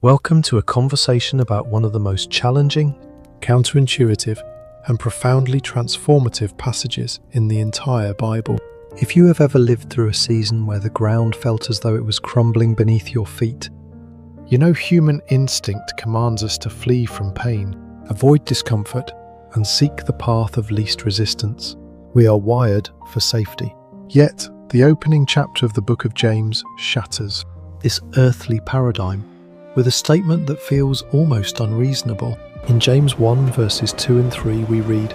Welcome to a conversation about one of the most challenging, counterintuitive, and profoundly transformative passages in the entire Bible. If you have ever lived through a season where the ground felt as though it was crumbling beneath your feet, you know human instinct commands us to flee from pain, avoid discomfort, and seek the path of least resistance. We are wired for safety. Yet, the opening chapter of the book of James shatters this earthly paradigm with a statement that feels almost unreasonable. In James 1 verses 2 and 3 we read,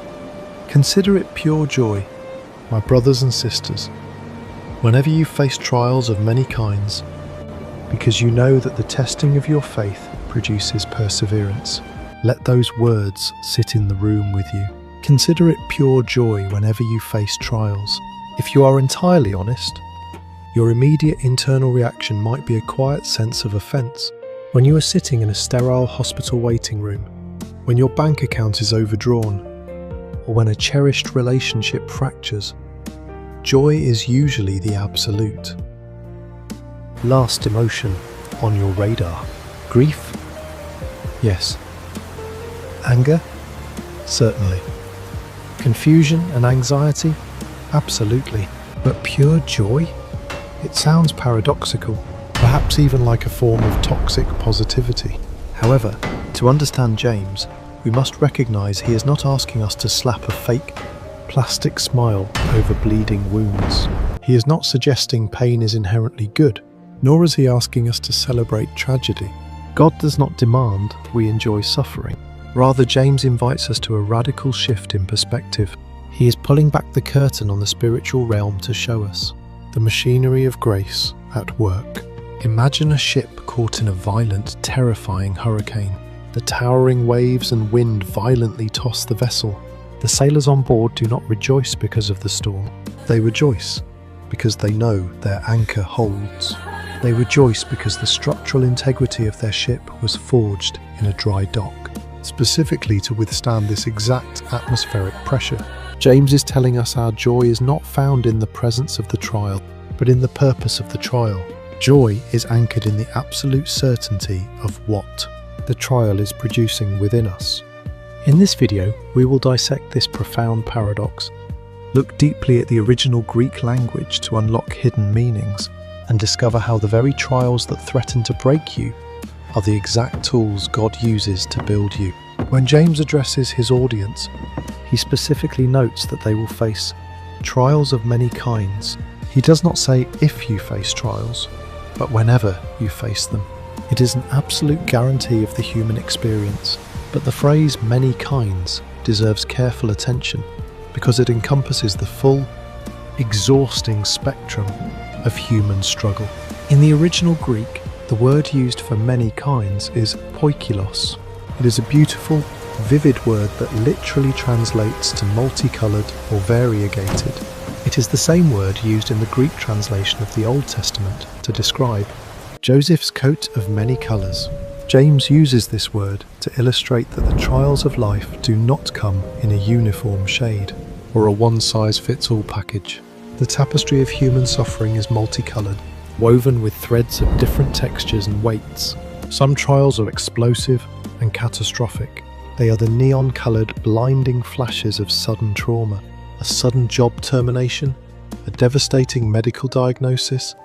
"Consider it pure joy, my brothers and sisters, whenever you face trials of many kinds, because you know that the testing of your faith produces perseverance." Let those words sit in the room with you. Consider it pure joy whenever you face trials. If you are entirely honest, your immediate internal reaction might be a quiet sense of offence. When you are sitting in a sterile hospital waiting room, when your bank account is overdrawn, or when a cherished relationship fractures, joy is usually the absolute last emotion on your radar. Grief? Yes. Anger? Certainly. Confusion and anxiety? Absolutely. But pure joy? It sounds paradoxical, perhaps even like a form of toxic positivity. However, to understand James, we must recognize he is not asking us to slap a fake, plastic smile over bleeding wounds. He is not suggesting pain is inherently good, nor is he asking us to celebrate tragedy. God does not demand we enjoy suffering. Rather, James invites us to a radical shift in perspective. He is pulling back the curtain on the spiritual realm to show us the machinery of grace at work. Imagine a ship caught in a violent, terrifying hurricane. The towering waves and wind violently toss the vessel. The sailors on board do not rejoice because of the storm. They rejoice because they know their anchor holds. They rejoice because the structural integrity of their ship was forged in a dry dock, specifically to withstand this exact atmospheric pressure. James is telling us our joy is not found in the presence of the trial, but in the purpose of the trial. Joy is anchored in the absolute certainty of what the trial is producing within us. In this video, we will dissect this profound paradox, look deeply at the original Greek language to unlock hidden meanings, and discover how the very trials that threaten to break you are the exact tools God uses to build you. When James addresses his audience, he specifically notes that they will face trials of many kinds. He does not say if you face trials, but whenever you face them. It is an absolute guarantee of the human experience. But the phrase "many kinds" deserves careful attention because it encompasses the full, exhausting spectrum of human struggle. In the original Greek, the word used for many kinds is poikilos. It is a beautiful, vivid word that literally translates to multicolored or variegated. It is the same word used in the Greek translation of the Old Testament to describe Joseph's coat of many colours. James uses this word to illustrate that the trials of life do not come in a uniform shade or a one-size-fits-all package. The tapestry of human suffering is multicoloured, woven with threads of different textures and weights. Some trials are explosive and catastrophic. They are the neon-coloured, blinding flashes of sudden trauma, a sudden job termination, a devastating medical diagnosis,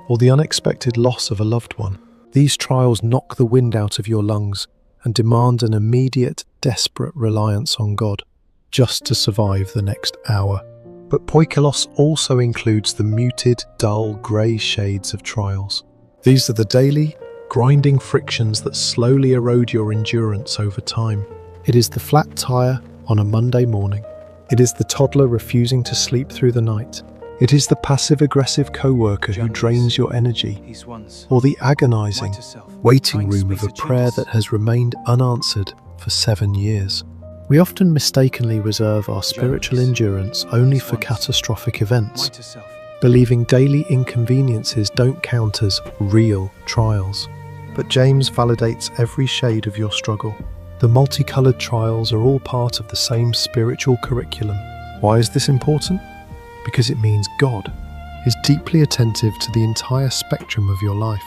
or the unexpected loss of a loved one. These trials knock the wind out of your lungs and demand an immediate, desperate reliance on God just to survive the next hour. But poikilos also includes the muted, dull, grey shades of trials. These are the daily, grinding frictions that slowly erode your endurance over time. It is the flat tire on a Monday morning. It is the toddler refusing to sleep through the night. It is the passive-aggressive co-worker who drains your energy, or the agonizing waiting room of a prayer that has remained unanswered for 7 years. We often mistakenly reserve our spiritual endurance only for catastrophic events, believing daily inconveniences don't count as real trials. But James validates every shade of your struggle. The multicolored trials are all part of the same spiritual curriculum. Why is this important? Because it means God is deeply attentive to the entire spectrum of your life.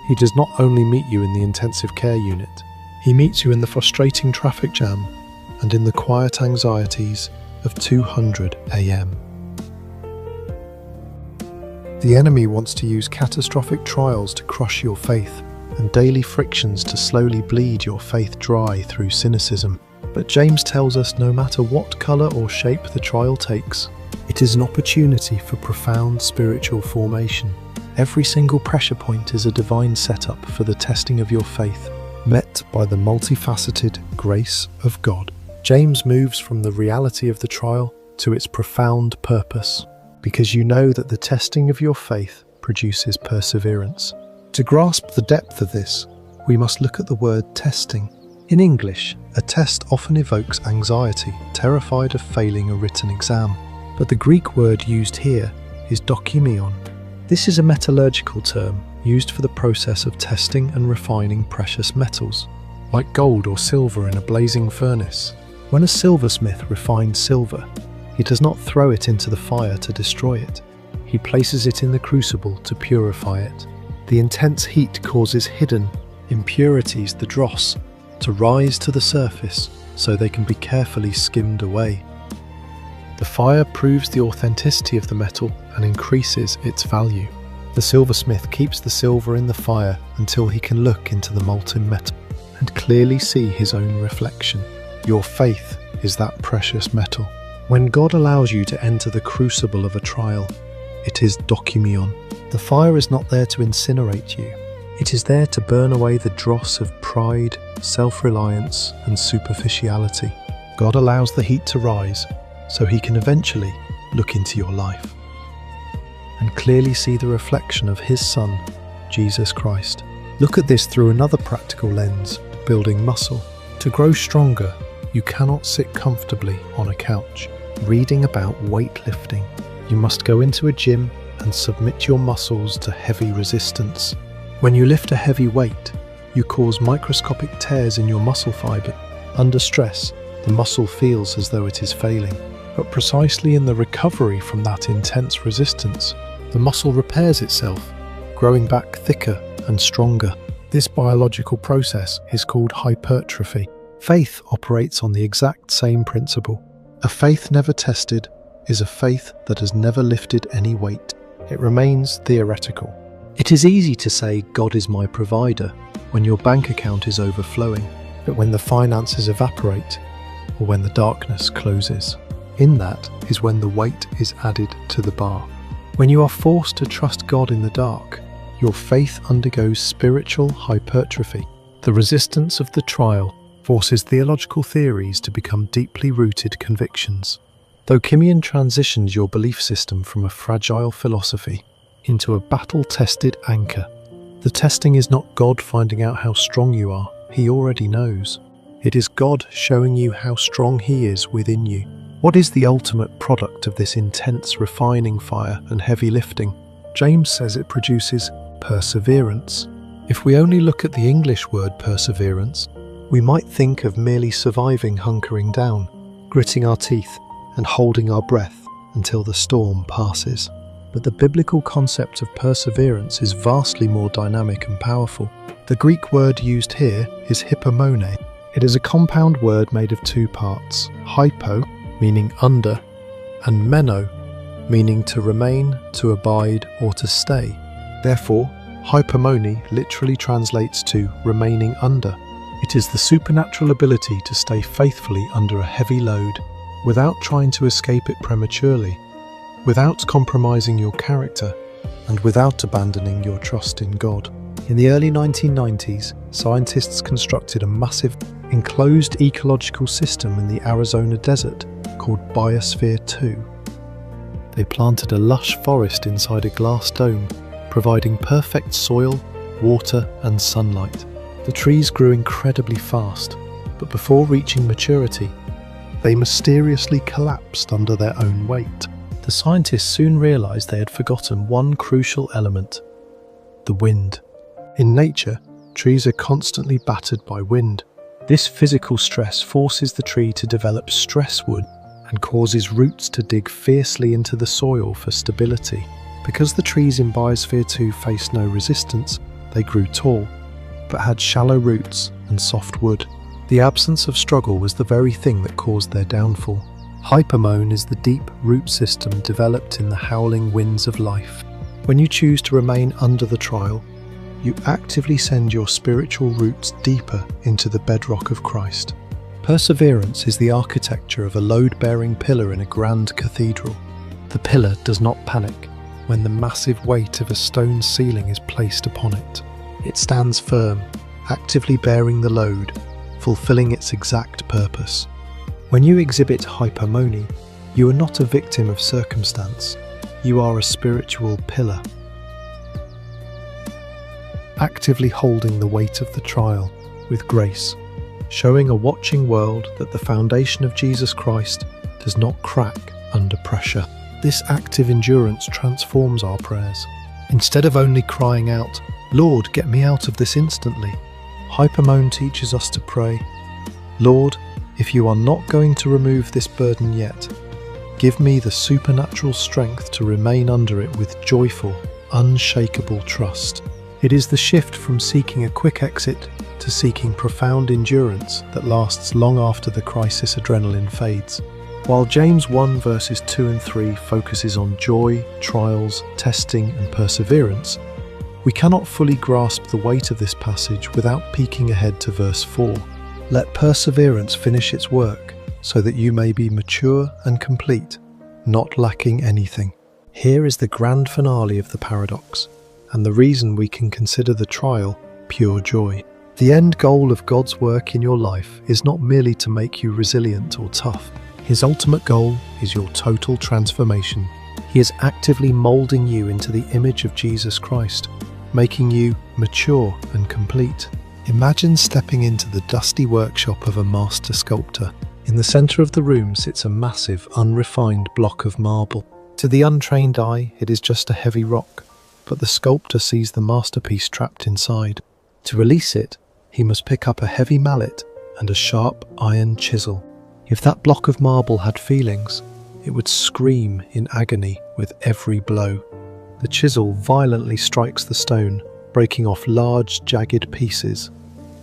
He does not only meet you in the intensive care unit, he meets you in the frustrating traffic jam and in the quiet anxieties of 200 AM. The enemy wants to use catastrophic trials to crush your faith and daily frictions to slowly bleed your faith dry through cynicism. But James tells us no matter what colour or shape the trial takes, it is an opportunity for profound spiritual formation. Every single pressure point is a divine setup for the testing of your faith, met by the multifaceted grace of God. James moves from the reality of the trial to its profound purpose, because you know that the testing of your faith produces perseverance. To grasp the depth of this, we must look at the word testing. In English, a test often evokes anxiety, terrified of failing a written exam. But the Greek word used here is dokymion. This is a metallurgical term used for the process of testing and refining precious metals, like gold or silver in a blazing furnace. When a silversmith refines silver, he does not throw it into the fire to destroy it. He places it in the crucible to purify it. The intense heat causes hidden impurities, the dross, to rise to the surface so they can be carefully skimmed away. The fire proves the authenticity of the metal and increases its value. The silversmith keeps the silver in the fire until he can look into the molten metal and clearly see his own reflection. Your faith is that precious metal. When God allows you to enter the crucible of a trial, it is dokymion. The fire is not there to incinerate you. It is there to burn away the dross of pride, self-reliance, and superficiality. God allows the heat to rise so he can eventually look into your life and clearly see the reflection of his Son, Jesus Christ. Look at this through another practical lens, building muscle. To grow stronger, you cannot sit comfortably on a couch, reading about weightlifting. You must go into a gym and submit your muscles to heavy resistance. When you lift a heavy weight, you cause microscopic tears in your muscle fibre. Under stress, the muscle feels as though it is failing. But precisely in the recovery from that intense resistance, the muscle repairs itself, growing back thicker and stronger. This biological process is called hypertrophy. Faith operates on the exact same principle. A faith never tested is a faith that has never lifted any weight. It remains theoretical. It is easy to say God is my provider when your bank account is overflowing, but when the finances evaporate or when the darkness closes, in that is when the weight is added to the bar. When you are forced to trust God in the dark, your faith undergoes spiritual hypertrophy. The resistance of the trial forces theological theories to become deeply rooted convictions. Dokymion transitions your belief system from a fragile philosophy into a battle-tested anchor. The testing is not God finding out how strong you are, he already knows. It is God showing you how strong he is within you. What is the ultimate product of this intense refining fire and heavy lifting? James says it produces perseverance. If we only look at the English word perseverance, we might think of merely surviving, hunkering down, gritting our teeth, and holding our breath until the storm passes. But the biblical concept of perseverance is vastly more dynamic and powerful. The Greek word used here is hypomone. It is a compound word made of two parts, hypo, meaning under, and meno, meaning to remain, to abide, or to stay. Therefore, hypomone literally translates to remaining under. It is the supernatural ability to stay faithfully under a heavy load, without trying to escape it prematurely, without compromising your character, and without abandoning your trust in God. In the early 1990s, scientists constructed a massive, enclosed ecological system in the Arizona desert called Biosphere 2. They planted a lush forest inside a glass dome, providing perfect soil, water, and sunlight. The trees grew incredibly fast, but before reaching maturity, they mysteriously collapsed under their own weight. The scientists soon realized they had forgotten one crucial element: the wind. In nature, trees are constantly battered by wind. This physical stress forces the tree to develop stress wood and causes roots to dig fiercely into the soil for stability. Because the trees in Biosphere 2 face no resistance, they grew tall, but had shallow roots and soft wood. The absence of struggle was the very thing that caused their downfall. Hypermone is the deep root system developed in the howling winds of life. When you choose to remain under the trial, you actively send your spiritual roots deeper into the bedrock of Christ. Perseverance is the architecture of a load-bearing pillar in a grand cathedral. The pillar does not panic when the massive weight of a stone ceiling is placed upon it. It stands firm, actively bearing the load, fulfilling its exact purpose. When you exhibit hypermony, you are not a victim of circumstance. You are a spiritual pillar, actively holding the weight of the trial with grace, showing a watching world that the foundation of Jesus Christ does not crack under pressure. This active endurance transforms our prayers. Instead of only crying out, "Lord, get me out of this instantly," hypermone teaches us to pray, "Lord, if you are not going to remove this burden yet, give me the supernatural strength to remain under it with joyful, unshakable trust." It is the shift from seeking a quick exit to seeking profound endurance that lasts long after the crisis adrenaline fades. While James 1 verses 2 and 3 focuses on joy, trials, testing and perseverance, we cannot fully grasp the weight of this passage without peeking ahead to verse 4. Let perseverance finish its work, so that you may be mature and complete, not lacking anything. Here is the grand finale of the paradox, and the reason we can consider the trial pure joy. The end goal of God's work in your life is not merely to make you resilient or tough. His ultimate goal is your total transformation. He is actively molding you into the image of Jesus Christ, making you mature and complete. Imagine stepping into the dusty workshop of a master sculptor. In the center of the room sits a massive, unrefined block of marble. To the untrained eye, it is just a heavy rock, but the sculptor sees the masterpiece trapped inside. To release it, he must pick up a heavy mallet and a sharp iron chisel. If that block of marble had feelings, it would scream in agony with every blow. The chisel violently strikes the stone, breaking off large, jagged pieces.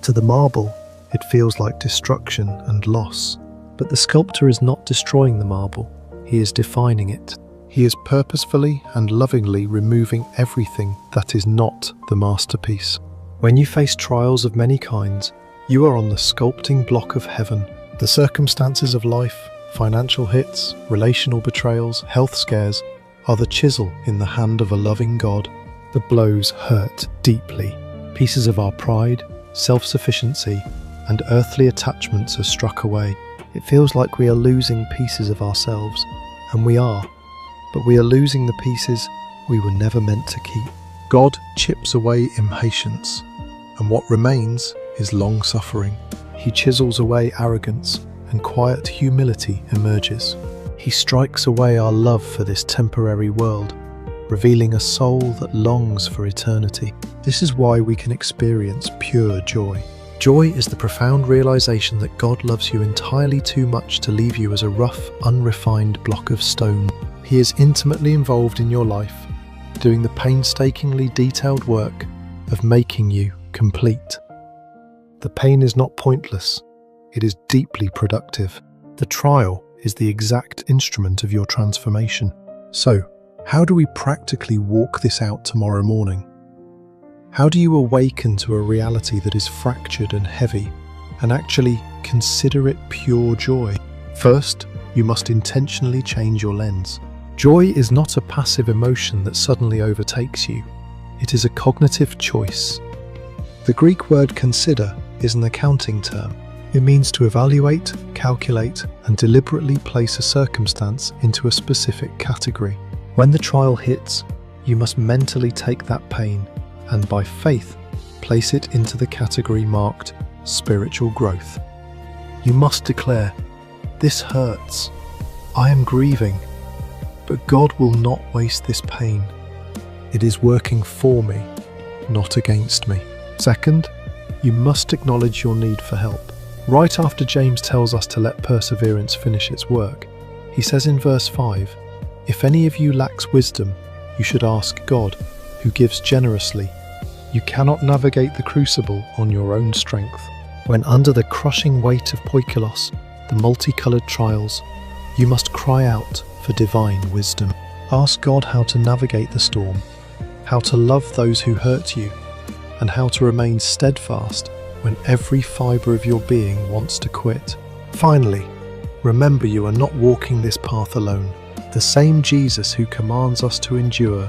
To the marble, it feels like destruction and loss. But the sculptor is not destroying the marble, he is defining it. He is purposefully and lovingly removing everything that is not the masterpiece. When you face trials of many kinds, you are on the sculpting block of heaven. The circumstances of life, financial hits, relational betrayals, health scares, are the chisel in the hand of a loving God. The blows hurt deeply. Pieces of our pride, self-sufficiency, and earthly attachments are struck away. It feels like we are losing pieces of ourselves, and we are, but we are losing the pieces we were never meant to keep. God chips away impatience, and what remains is long-suffering. He chisels away arrogance, and quiet humility emerges. He strikes away our love for this temporary world, revealing a soul that longs for eternity. This is why we can experience pure joy. Joy is the profound realization that God loves you entirely too much to leave you as a rough, unrefined block of stone. He is intimately involved in your life, doing the painstakingly detailed work of making you complete. The pain is not pointless, it is deeply productive. The trial is the exact instrument of your transformation. So, how do we practically walk this out tomorrow morning? How do you awaken to a reality that is fractured and heavy, and actually consider it pure joy? First, you must intentionally change your lens. Joy is not a passive emotion that suddenly overtakes you. It is a cognitive choice. The Greek word consider is an accounting term. It means to evaluate, calculate, and deliberately place a circumstance into a specific category. When the trial hits, you must mentally take that pain and by faith, place it into the category marked spiritual growth. You must declare, "This hurts. I am grieving, but God will not waste this pain. It is working for me, not against me." Second, you must acknowledge your need for help. Right after James tells us to let perseverance finish its work, he says in verse 5, "If any of you lacks wisdom, you should ask God, who gives generously, You cannot navigate the crucible on your own strength. When under the crushing weight of poikilos, the multicolored trials, you must cry out for divine wisdom. Ask God how to navigate the storm, how to love those who hurt you, and how to remain steadfast when every fibre of your being wants to quit. Finally, remember you are not walking this path alone. The same Jesus who commands us to endure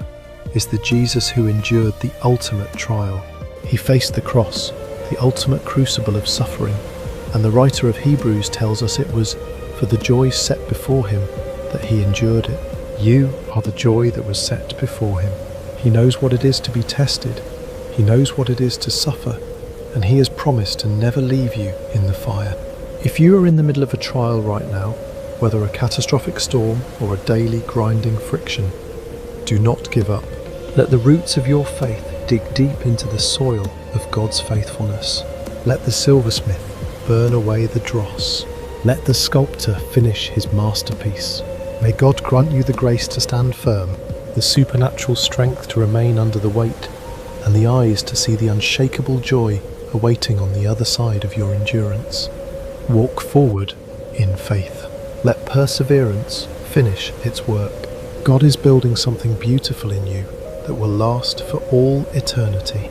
is the Jesus who endured the ultimate trial. He faced the cross, the ultimate crucible of suffering, and the writer of Hebrews tells us it was for the joy set before him that he endured it. You are the joy that was set before him. He knows what it is to be tested. He knows what it is to suffer, and he has promised to never leave you in the fire. If you are in the middle of a trial right now, whether a catastrophic storm or a daily grinding friction, do not give up. Let the roots of your faith dig deep into the soil of God's faithfulness. Let the silversmith burn away the dross. Let the sculptor finish his masterpiece. May God grant you the grace to stand firm, the supernatural strength to remain under the weight, and the eyes to see the unshakable joy awaiting on the other side of your endurance. Walk forward in faith. Let perseverance finish its work. God is building something beautiful in you that will last for all eternity.